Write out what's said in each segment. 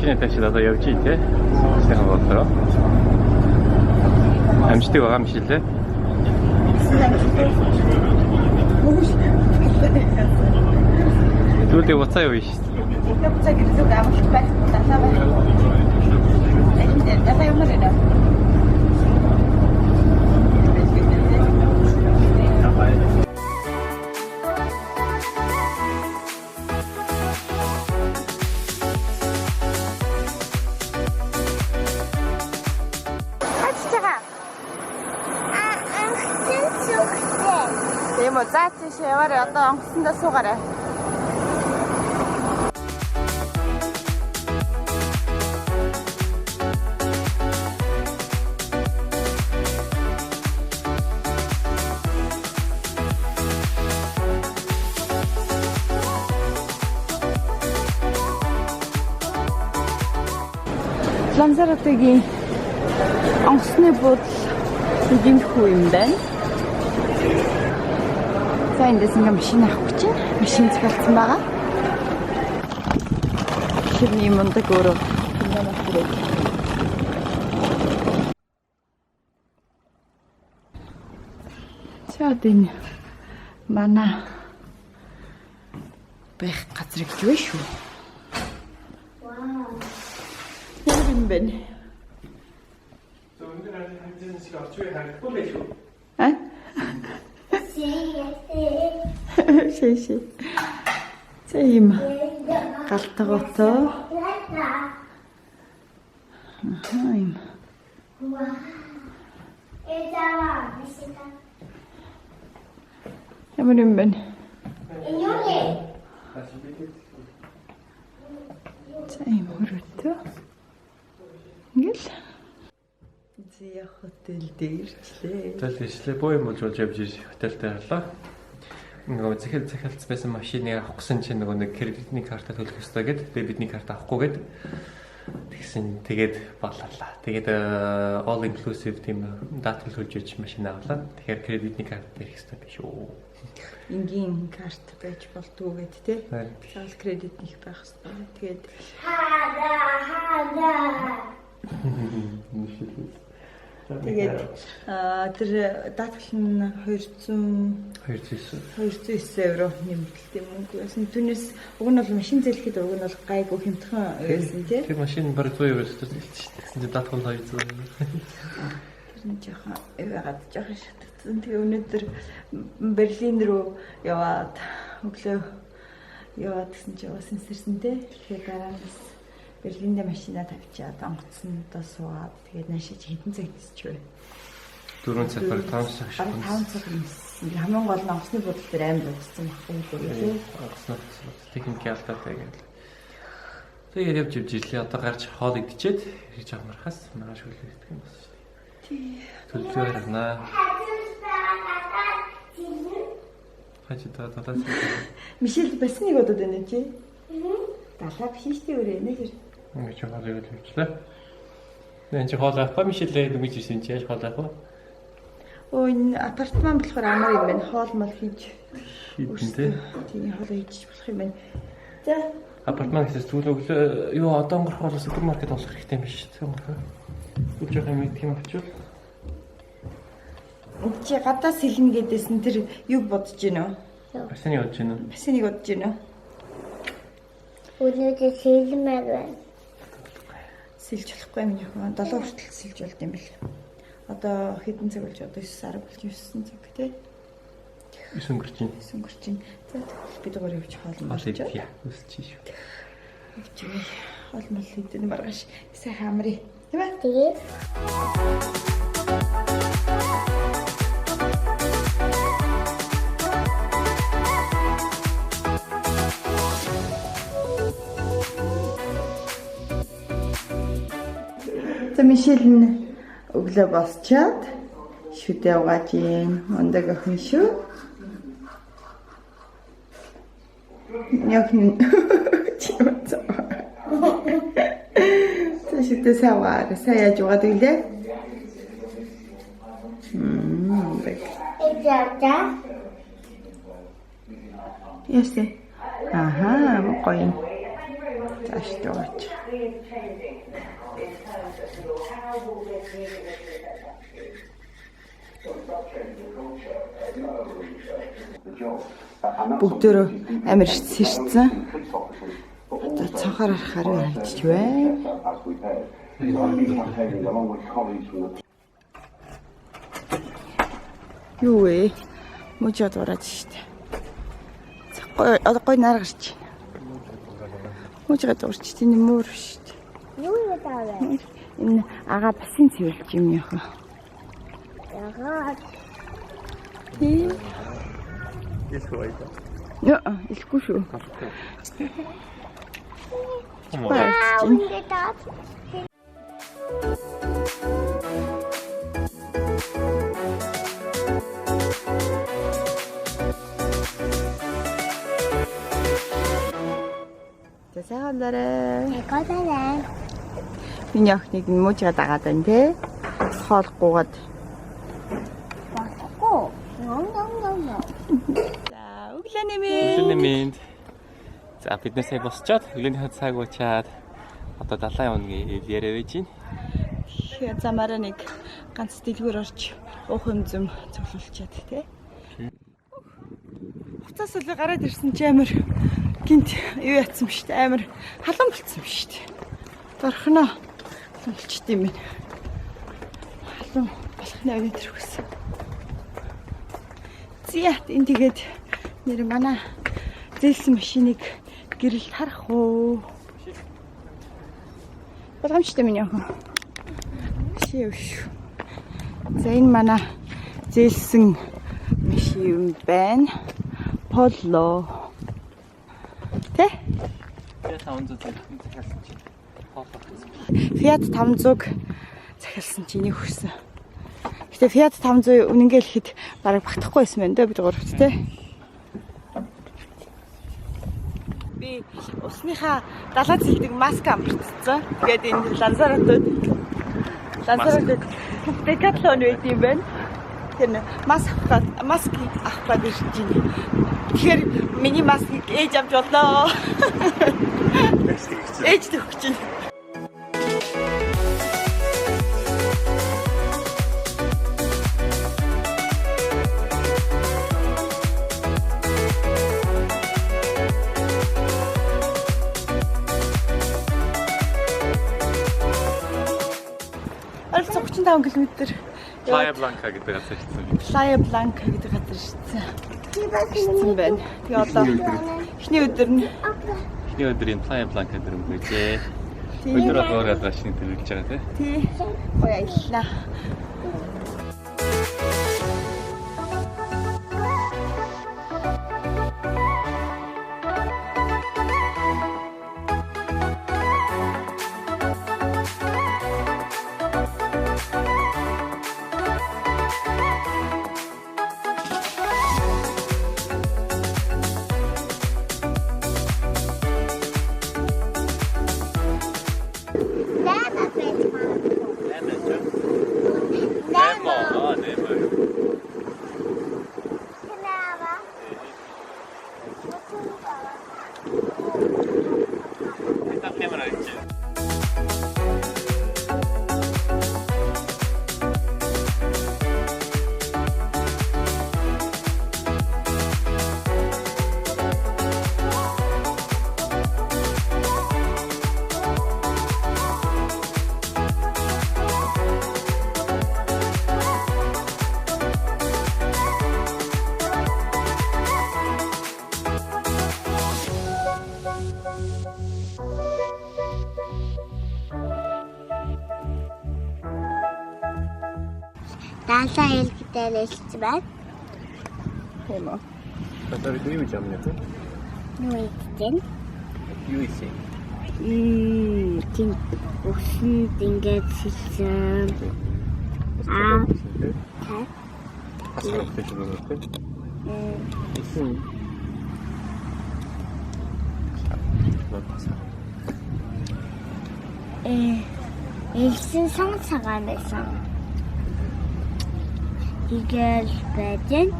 машины таксид одоо явж ий те. Сайхан боллоо. Амждаг байгаа юм шиг лээ. Түлээ уцаа юу шүү дээ. Уцаа гэдэг амжилт байх тасаа байх. Тасаа юм байна. Тийм үү, за тийш яваарай. Одоо онгоцондоо суугаарай. Лансаратгийн онгоцны буудал гинхүү юм байна. За эндээс ингээ машин авах чинь машин згалцсан байгаа. Хэрний мундаг өөрөө намайг хүрээ. За энэ манай байх газар гэж байна шүү. Вау. Юм бэ? Зөв өндөр хэмжээний шиг орчгүй харахгүй байх шүү. Шээ. За юм. Галтгоотоо. Юм. Ямар юм бэ? За юм хөрөтөө. Ингээл. Зя хотел дээр ирлээ. Хотел ирлээ. Боо юм болж явж хотелтэй харлаа. Нөгөө захиалц байсан машиныг авах гэсэн чинь нөгөө нэг кредитний карта төлөх ёстой гэд. Тэгээ бидний карта авахгүй гэд. Тэгсэн тэгээд боллоо. Тэгээд all inclusive тийм даатгал төлж ирж машин авлаа. Тэгэхээр кредитний карта ирэх ёстой биш үү. Энгийн карт байж болдгоо гэд тий. Цаал кредитных байх ёстой. Тэгээд Тэгээд тэр даатгал нь 209 евро нэмэлттэй мөнгө байсан. Түүнээс уг нь бол машин зээлэхэд уг нь бол гайгүй хэмтхэн байсан тий. Тэр машин баг 100 евро шүү дээ. Тэгсэн чинь даатгал 200. Тэр нь жоохон эвгаад жоохон шатагдсан. Тэгээ өнөөдөр Берлин руу яваад өглөө яваад гэсэн чинь бас сэрсэн тий. Тэгэхээр дараагаас Берлиндээ машина тавьчаад онгоцондоо суугаад тэгээд наашиж хэдэн цаг нисчихвэ. 4 цаг баг 5 цаг шиг. 5 цаг ниссэн. Хамгийн гол нь онгоцны бодол дээр амар бодсон байхгүй юу? Онгоцны техник ялтаатай гэдэг. Тэгээд явж ирлээ. Одоо гарч хоол идчихэд ирж амархаас маргааш хүлээлгдэг юм байна шүү дээ. Тий. Төлөвлөгөө харнаа. Хачи таа. Мишель бас нэг удаад байна чи. Далаа биш шүү дээ өөрөө нэ. Ингэж хоолыг хэлчихлээ. Энд чи хоол авах Мишель дэмэж ирсэн чи яаж хоол авах вэ? Өө энэ апартман болохоор амар юм байна. Хоол мал хийж хийдэнтэй. Тийм хоол хийж болох юм байна. За апартман гэсэн зүйл өглөө юу одоо өнгөрөх бол супермаркет олох хэрэгтэй юм биш үү? Үгүй жоох юм тийм очивол. Чи гадаа сэлнэ гэдээсэн тэр юу бодож гинөө? Басны бодож гинөө. Басныг бодож гинөө. Өнөөдөр сэлмээр байна. Сэлж болохгүй юм яах вэ? 7 хүртэл сэлж болд юм бэл. Одоо хэдэн цаг болж одоо 9 сар болж 9 цаг тий. 9 өнгөрч байна. 9 өнгөрч байна. За би дугаар явж хоол болж байна. Үсчих шүү. Чи хоол мал хийдэн маргааш сайхан амрыг тийм ээ? Тэгээ. За Мишель нь өглөө босчоод шүдээ угааж ийн. Ундаг охин шүү. Яг нь чимээ. За шүдээ саваа. Сая яаж угаадаг лээ? Эцэгтэй. Ясэ. Аха, гоё. Тааш тооч. is changing now in terms of how will this music represent that to you? Бүгдөө амар сэрцэн. Одоо цонхоор харахаар харагдчих вэ. Юу вэ? Мужид ураад штэ. Одоо гой нар гарч. Мужид урч тийм мөр штэ. Юу яавэ? Энэ ага басын цэвэрлж юм яха. Ягаа. Илүү байда. Яа, илгүй шүү. Ингээд таа. Засаалаарэ. Тэкодаа. Миний охиныг мужид дагаад байна те. Хоолгүйгээд. Багтахгүй. Нон. За, өглөөний Минь. За бид нэ сая босчоод өглөөний цаг уучаад одоо далайн явна гэж яриа байж байна. Тэгэхээр замаараа нэг ганц дэлгүүр орч уух юмзэм цуглуулчаад те. Хуцаас л гараад ирсэн чи амар гинт юу ятсан биштэй амар халуун болцсон биштэй. Дорхно болчт юм байна. Халуун болохны өнөдр хүсэн. Зя энэ тэгээд нэр манай зээлсэн машиныг гэрэлд харах уу? Боломжтой миний охин. Шивш. За энэ манай зээлсэн машин байна. Поло. Тэ? Fiat 500 захиалсан чи нэг өгсөн. Гэтэ Fiat 500 үнэнгээ л хэд бараг багтахгүй байсан байна дээ бид гуравт те. Би усныхаа далаа зэлдэг маск амтцсан. Тэгээд энэ лансаратууд Decathlon байт юм байна. Тэр маск авах гээд ирж байна. Тэгэхээр миний маскыг ээж авч болоо. Ээж төгч чинь. Аль 35 км. Playa Blanca гэдэг газар ирсэн. Playa Blanca гэдэг газар ирсэн. Тийм байна. Тэгээ одоо эхний өдөр нь Эхний өдрийн Playa Blanca дээр өнгөрчээ. Өдөр болгоор газар шинэ төлөвлөж байгаа тий. гоё аяллаа. Далаа хэлбэлээр хэлсэн байна. Тийм үү. Одоо бид юу юм бэ? Юу ийдэн? Юу ийсэн? Тийм өсөнд ингээд хэлсэн. Асар гэж байна. Исэн. Элсэн сон цагаан байсан. Игэл бэжэн.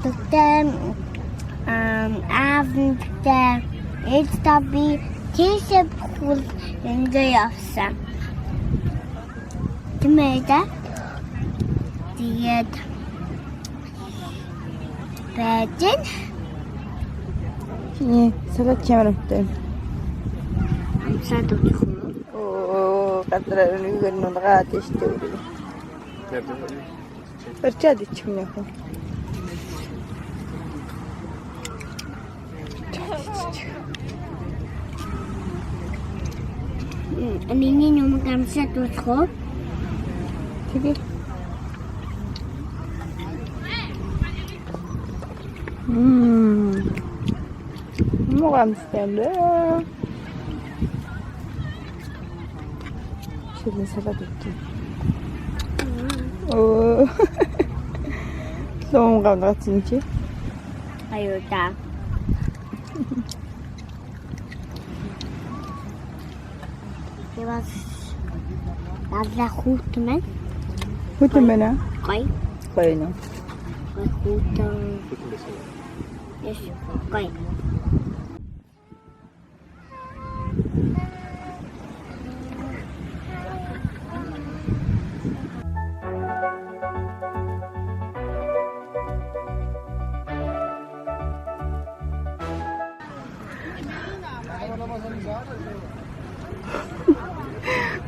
Тогтом Abend der Ээлжтэй би тийшээ бүхэл ингээ явсан. Тэмээд тэгээд бэжэн Чиний салат ямар амттай? амсаад өгөх юм. Оо, гадраа нэг нунгаад штэ. Барчаад ичих юм яах вэ? Миний юм амсаад өгөх уу? Тэгээ. Мугамстай бэ? Шинэ салат өгчих. Оо. Лом гавнагц юм чи. Аюута. Тэгээс надад хүүтмэн Хүтэн байна. гой Гоё нөө. хүүтэн яш гой.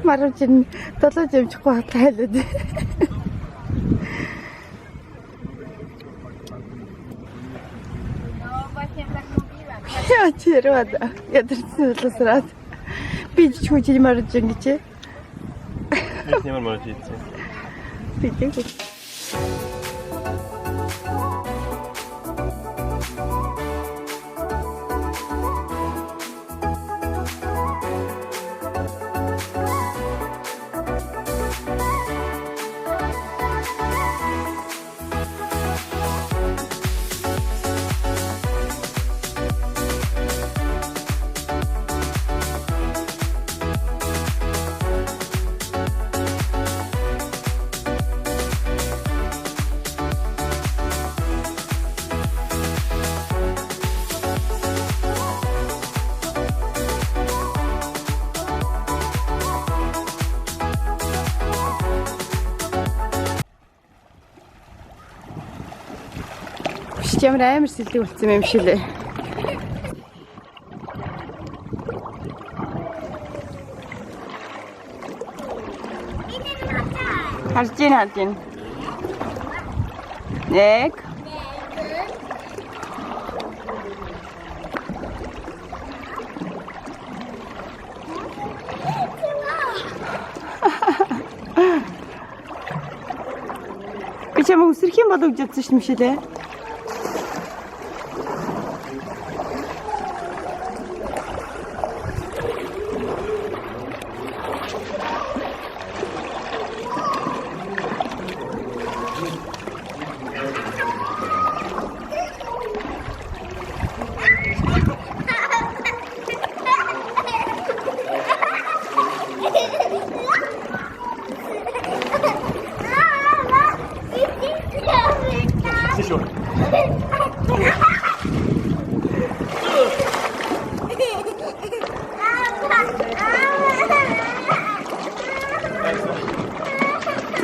Маруучин 7 жимчихгүй хатайлаад. Я червада. Я тряснулась. Би ч хүчтэй маруучин гэж. Би ямар марж ийцээ. Би тэг. Ямар амар сэлдэг болсон юм шиг лээ. Харж байна. Нэг. Би чамайг үсрэх юм болов гэж бодсон юм шиг лээ.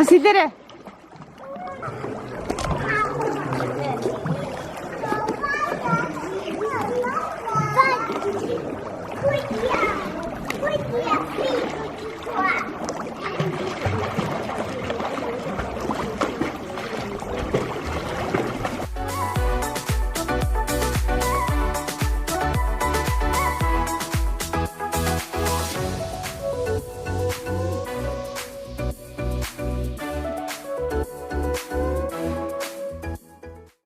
Сидere.